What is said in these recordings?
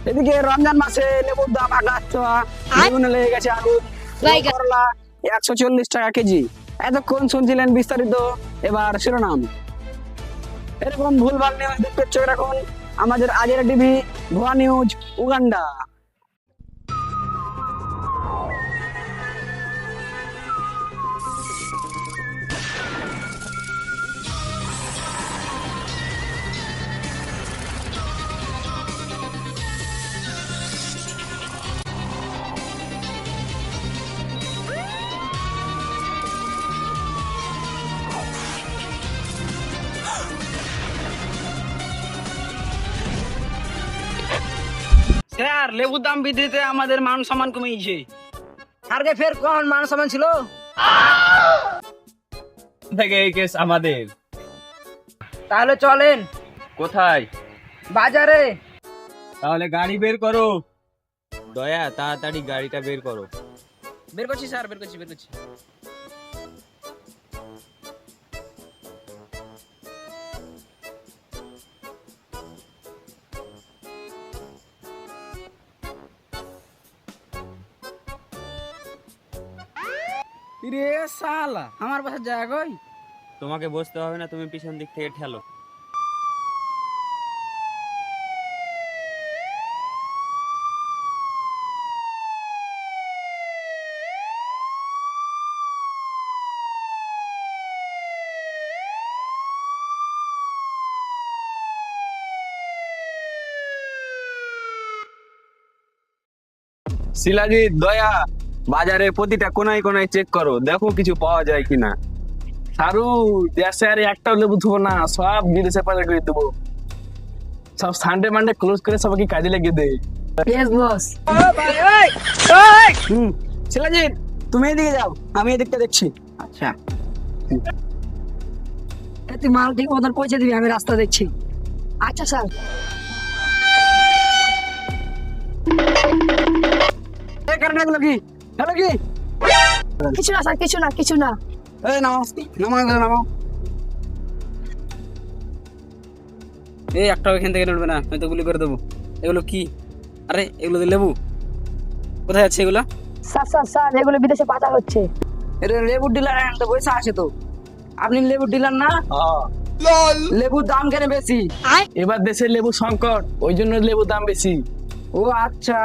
এদিকে রমজান মাসে লেবুর দাম আকাশ ছোঁয়া, বেগুনে লেগে গেছে আগুন, করলা 140 টাকা কেজি। এতক্ষণ শুনছিলেন বিস্তারিত, এবার শিরোনাম। এরকম ভুলভাল নিউজ দেখতে চোখ রাখুন আমাদের আজেরা টিভি, ভুয়া নিউজ, উগান্ডা। স্যার, লেবুর দাম বৃদ্ধিতে আমাদের মান সম্মান কমেছে। স্যারকে ফের কোন মান সম্মান ছিল থেকে এই কেস আমাদের। তাহলে চলেন কোথায়? বাজারে। তাহলে গাড়ি বের করো। দয়া, তাড়াতাড়ি গাড়িটা বের করো। বের করছি স্যার, বের করছি। রে শালা, আমার পাশে জায়গা কই? তোমাকে বসতে হবে না, তুমি পিছন দিক থেকে ঠেলো। শিলাজিৎ, দয়া, বাজারে প্রতিটা কোনায় কোনায় চেক করো, দেখো কিছু পাওয়া যায় কিনা। সারু, দেশে আর একটাও লেবু থুবো না, সব বিদেশে পাচার করে দেবো। সব সানডে মানডে ক্লোজ করে সবাইকে কাজে লেগে দে। Yes boss. শিলাজিৎ, তুমি এদিকে যাও, আমি এদিকটা দেখছি। আচ্ছা, তুই মাল ঠিক মতন পৌঁছে দিবি, আমি রাস্তা দেখছি। আচ্ছা স্যার। এই কারণে এগুলো কি? হ্যালো কি? কিছু না স্যার, কিছু না। এই নামাও, নামাও। এই একটাও এখান থেকে নড়বে না, হয়তো গুলি করে দেবো। এগুলো কি? আরে এগুলো তো লেবু। কোথায় আছে এগুলো? স্যার এগুলো বিদেশে পাচার হচ্ছে। এটা লেবুর ডিলার একটা পয়সা আছে তো। আপনি লেবুর ডিলার না? লেবুর দাম কেন বেশি? এবার দেশের লেবু সংকট, ওই জন্য লেবুর দাম বেশি। ও আচ্ছা।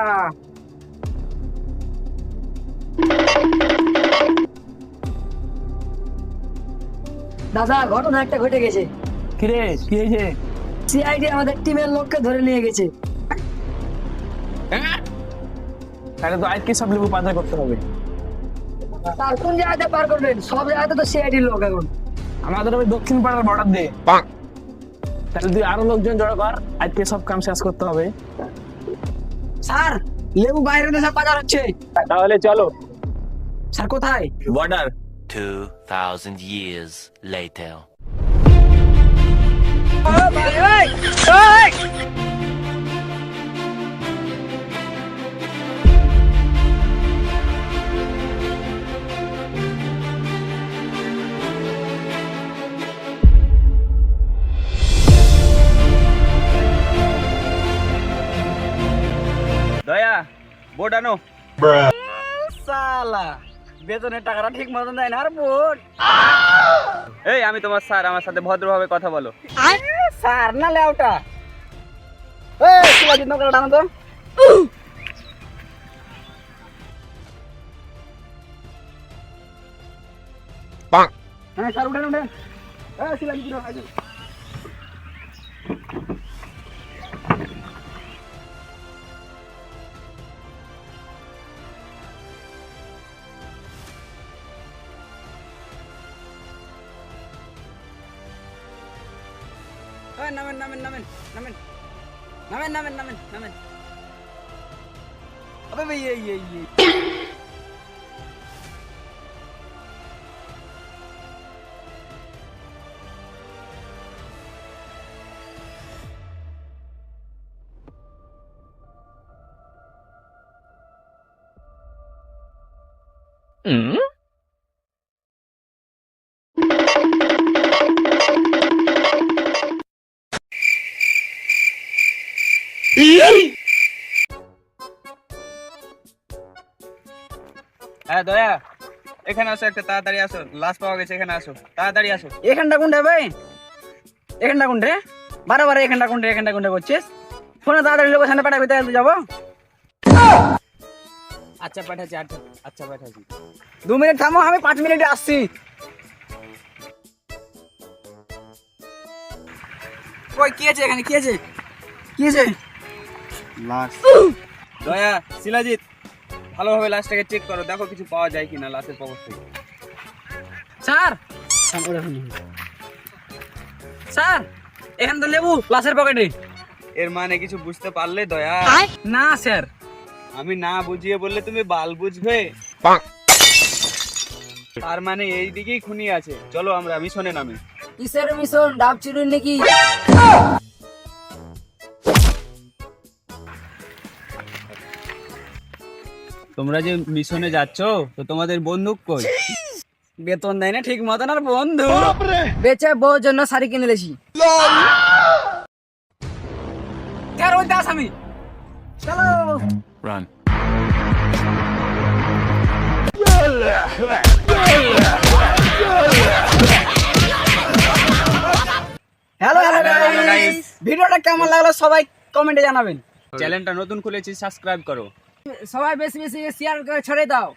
দাদা, ঘটনা একটা ঘটে গেছে। কিরে, কি হয়েছে? সিআইডি আমাদের টিমের লোককে ধরে নিয়ে গেছে। হ্যাঁ? তাহলে তো আজকে সব লেবু পাচার করতে হবে। তার কোন জায়গাতে পার করবেন? সব জায়গাতে তো সিআইডির লোক এখন। আমাদের ওই দক্ষিণ পাড়ার বর্ডার দে। তাহলে তুই আরো লোকজন জড়ো কর, আজকে সব কাম শেষ করতে হবে। স্যার, লেবু বাইরে দেশে পাচার হচ্ছে। তাহলে চলো। স্যার কোথায়? বর্ডার। 2,000 years later. দয়া, বোর্ড আনো। শালা, বেতনের টাকাটা ঠিক মতন দেয় না আর বোন। এই, আমি তোমার স্যার, আমার সাথে ভদ্রভাবে কথা বলো। স্যার না লেউটা। এই শিলাজিৎ, নৌকাটা টানো তো। হ্যাঁ স্যার, উঠেন। শিলাজিৎ উঠেন। নামেন। আবে ভাই, এই হ্যাঁ দয়া, এখানে আসো, একটা তাড়াতাড়ি আসো, লাশ পাওয়া গেছে, এখানে আসো, তাড়াতাড়ি আসো। এখানটা কোনটা ভাই? এখানটা কোনটা? বারবার এখানটা কোনটা করছিস? ফোনে তাড়াতাড়ি লোকেশনে পাঠাবি তাহলে যাবো। আচ্ছা পাঠাচ্ছি, আচ্ছা পাঠাচ্ছি। 2 মিনিট থামো, আমি 5 মিনিটে আসছি। ওই কি আছে এখানে, কি আছে? কি আছে? লাশ। দয়া, শিলাজিৎ, ভালোভাবে লাশটাকে চেক করো, দেখো কিছু পাওয়া যায় কিনা লাশের পকেট থেকে। স্যার, স্যার, এখানে তো লেবু লাশের পকেটে। এর মানে কিছু বুঝতে পারলে দয়া? না স্যার। আমি না বুঝিয়ে বললে তুমি বাল বুঝবে। তার মানে এই দিকেই খুনি আছে। চলো আমরা মিশনে নামি। কিসের মিশন? ডাব চুরি নাকি? তোমরা যে মিশনে যাচ্ছ, তো তোমাদের বন্দুক কই? বেতন দেয় না ঠিক মতন, আর বন্ধু বেচে বউর জন্য শাড়ি কিনে লেছি। কার ওই দাস আমি। চলো। Run. Hello hello Hello, guys, guys. ভিডিওটা কেমন লাগলো সবাই কমেন্টে জানাবেন। চ্যানেলটা নতুন খুলেছি, সাবস্ক্রাইব করো। সবাই বেশি বেশি শেয়ার করে ছড়িয়ে দাও।